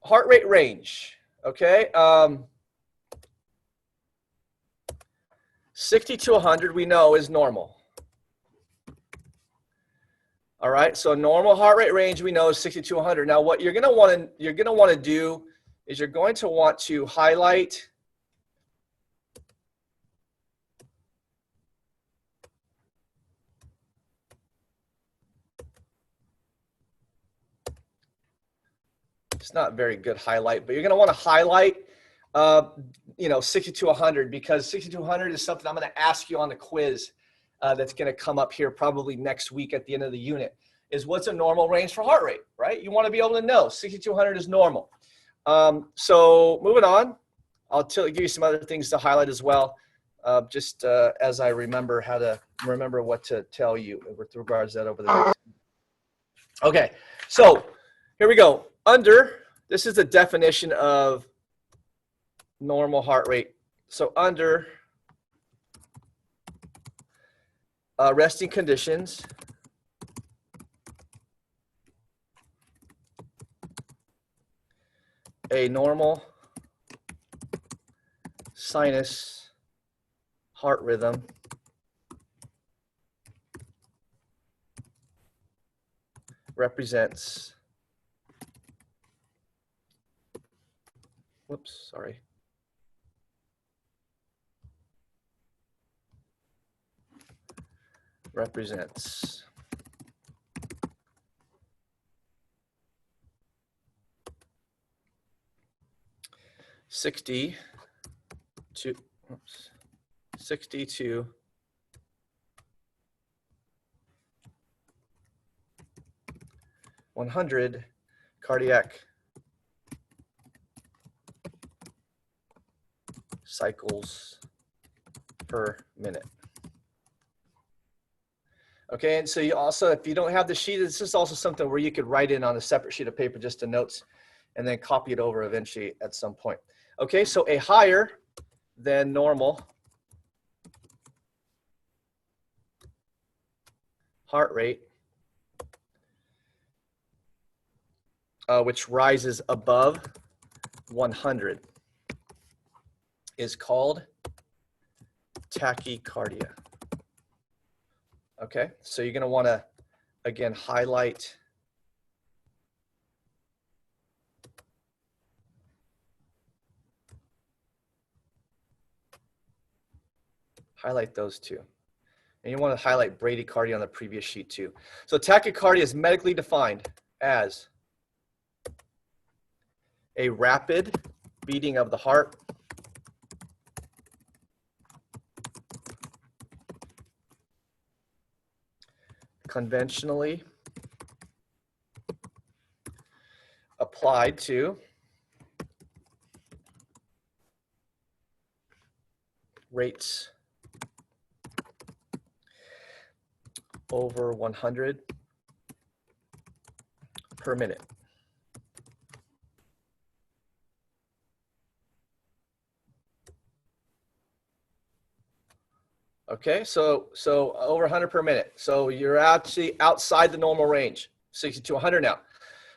heart rate range, okay? 60 to 100 we know is normal. All right, so normal heart rate range we know is 60 to 100. Now what you're going to want to do is you're going to want to highlight it's not very good highlight, but you're going to want to highlight you know, 60 to 100, because 60 to 100 is something I'm going to ask you on the quiz that's going to come up here probably next week at the end of the unit, is what's a normal range for heart rate, right? You want to be able to know 60 to 100 is normal. So moving on, I'll give you some other things to highlight as well, just as I remember what to tell you with regards to that over the next. Okay, so here we go. This is the definition of normal heart rate. So under resting conditions, a normal sinus heart rhythm represents, whoops, sorry. Represents 60 to 100 cardiac cycles per minute. Okay, and so you also, if you don't have the sheet, this is also something where you could write in on a separate sheet of paper just to notes and then copy it over eventually at some point. Okay, so a higher than normal heart rate, which rises above 100, is called tachycardia. Okay, so you're going to want to, again, highlight those two. And you want to highlight bradycardia on the previous sheet too. So tachycardia is medically defined as a rapid beating of the heart conventionally applied to rates over 100 per minute. Okay, so over 100 per minute. So you're actually outside the normal range, 60 to 100 now.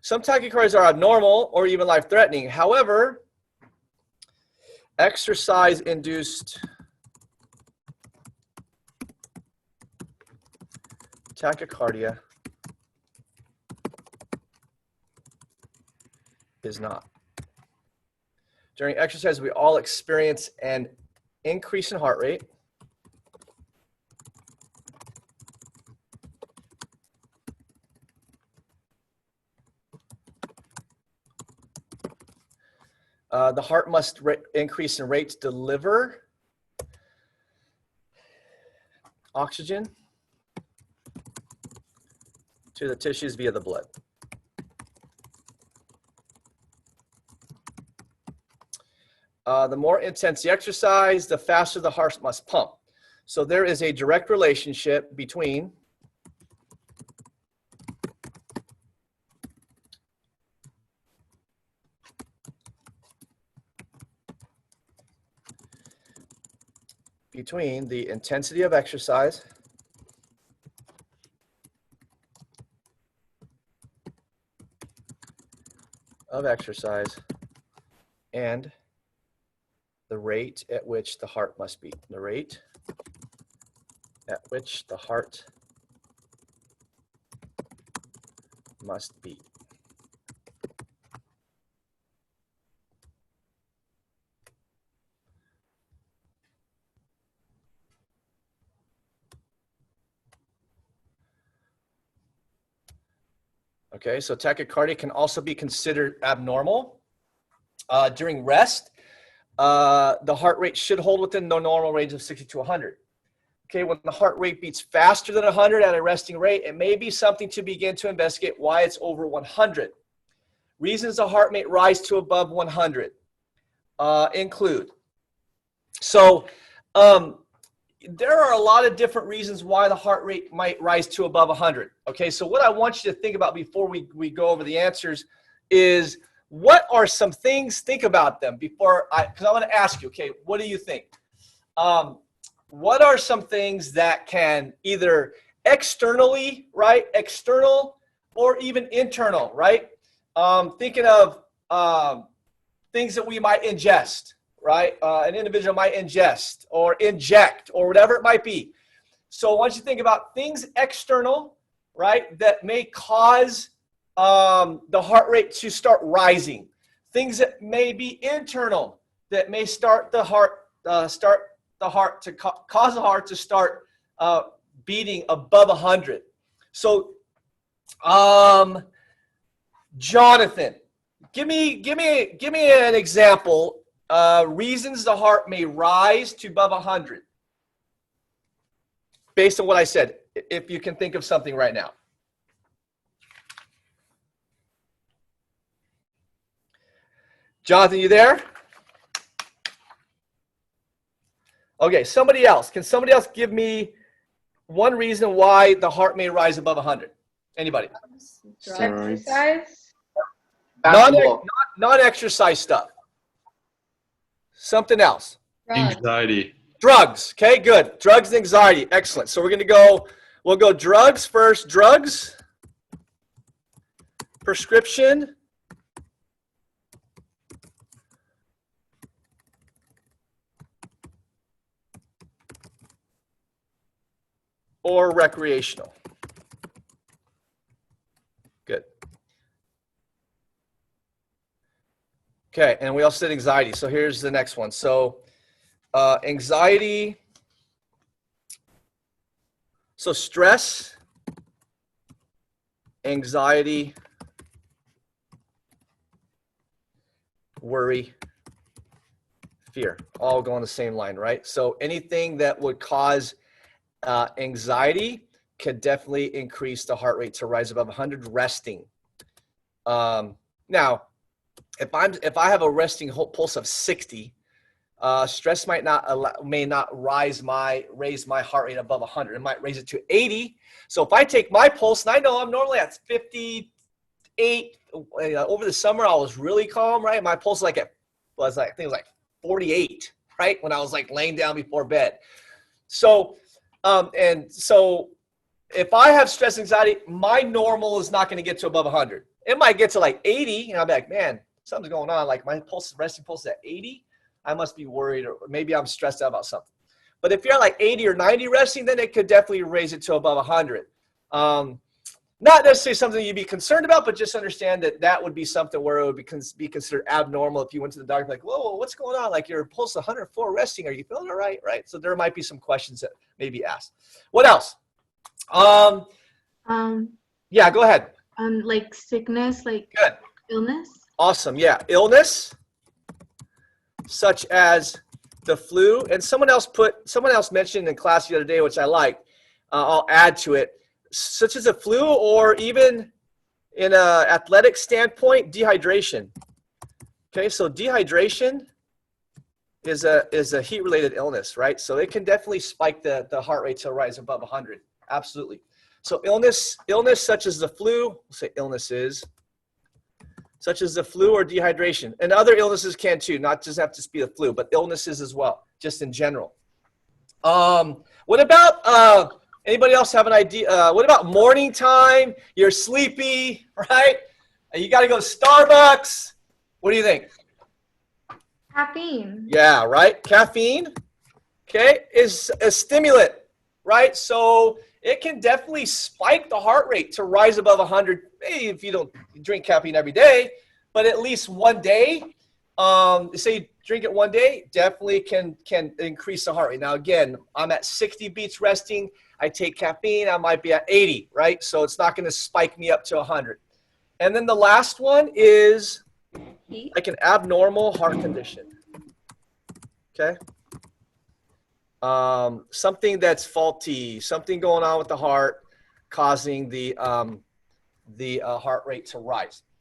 Some tachycardias are abnormal or even life-threatening. However, exercise-induced tachycardia is not. During exercise, we all experience an increase in heart rate. The heart must increase in rate to deliver oxygen to the tissues via the blood. The more intense the exercise, the faster the heart must pump. So there is a direct relationship between the intensity of exercise of exercise and the rate at which the heart must beat. The rate at which the heart must beat. Okay, so tachycardia can also be considered abnormal. During rest, the heart rate should hold within the normal range of 60 to 100. Okay, when the heart rate beats faster than 100 at a resting rate, it may be something to begin to investigate why it's over 100. Reasons the heart may rise to above 100 include, there are a lot of different reasons why the heart rate might rise to above 100. Okay, so what I want you to think about before we go over the answers is, what are some things, think about them before because I want to ask you, okay, what do you think? What are some things that can either externally, right, external, or even internal, right? Thinking of things that we might ingest, right? An individual might ingest or inject or whatever it might be. So I want you to think about things external, right, that may cause the heart rate to start rising. Things that may be internal that may start the heart, cause the heart to start beating above 100. So, Jonathan, give me an example. Reasons the heart may rise to above 100, based on what I said, if you can think of something right now. Jonathan, you there? Okay, somebody else. Can somebody else give me one reason why the heart may rise above 100? Anybody? Exercise? Non-exercise stuff. Something else. Anxiety. Drugs. Okay, good. Drugs and anxiety. Excellent. So we're going to go, we'll go drugs first. Drugs, prescription, or recreational. Good. Okay, and we also said anxiety. So here's the next one. So anxiety, so stress, anxiety, worry, fear, all go on the same line, right? So anything that would cause anxiety could definitely increase the heart rate to rise above 100 resting. Now, if I have a resting pulse of 60, stress may not raise my heart rate above 100. It might raise it to 80. So if I take my pulse, and I know I'm normally at 58. Over the summer I was really calm, right? My pulse I think it was like 48, right? When I was like laying down before bed. So and so if I have stress anxiety, my normal is not going to get to above 100. It might get to like 80, and I'll be like, man, something's going on. Like my resting pulse is at 80. I must be worried, or maybe I'm stressed out about something. But if you're at like 80 or 90 resting, then it could definitely raise it to above 100. Not necessarily something you'd be concerned about, but just understand that that would be something where it would be considered abnormal if you went to the doctor like, whoa, what's going on? Like your pulse 104 resting. Are you feeling all right? Right. So there might be some questions that may be asked. What else? Yeah, go ahead. Like sickness, like good. Illness. Awesome. Yeah. Illness, such as the flu. And someone else mentioned in class the other day, which I like. I'll add to it. Such as a flu, or even in an athletic standpoint, dehydration. Okay, so dehydration is a heat-related illness, right? So it can definitely spike the heart rate to rise above 100. Absolutely. So illness such as the flu, we'll say illnesses, such as the flu or dehydration. And other illnesses can too, not just have to be the flu, but illnesses as well, just in general. What about anybody else have an idea? What about morning time? You're sleepy, right? You got to go to Starbucks. What do you think? Caffeine. Yeah, right. Caffeine, okay, is a stimulant, right? So it can definitely spike the heart rate to rise above 100. Maybe if you don't drink caffeine every day, but at least one day. Say you drink it one day, definitely can increase the heart rate. Now again, I'm at 60 beats resting. I take caffeine, I might be at 80, right? So it's not going to spike me up to 100. And then the last one is Heat. like an abnormal heart condition. Okay. Something that's faulty, something going on with the heart, causing the heart rate to rise.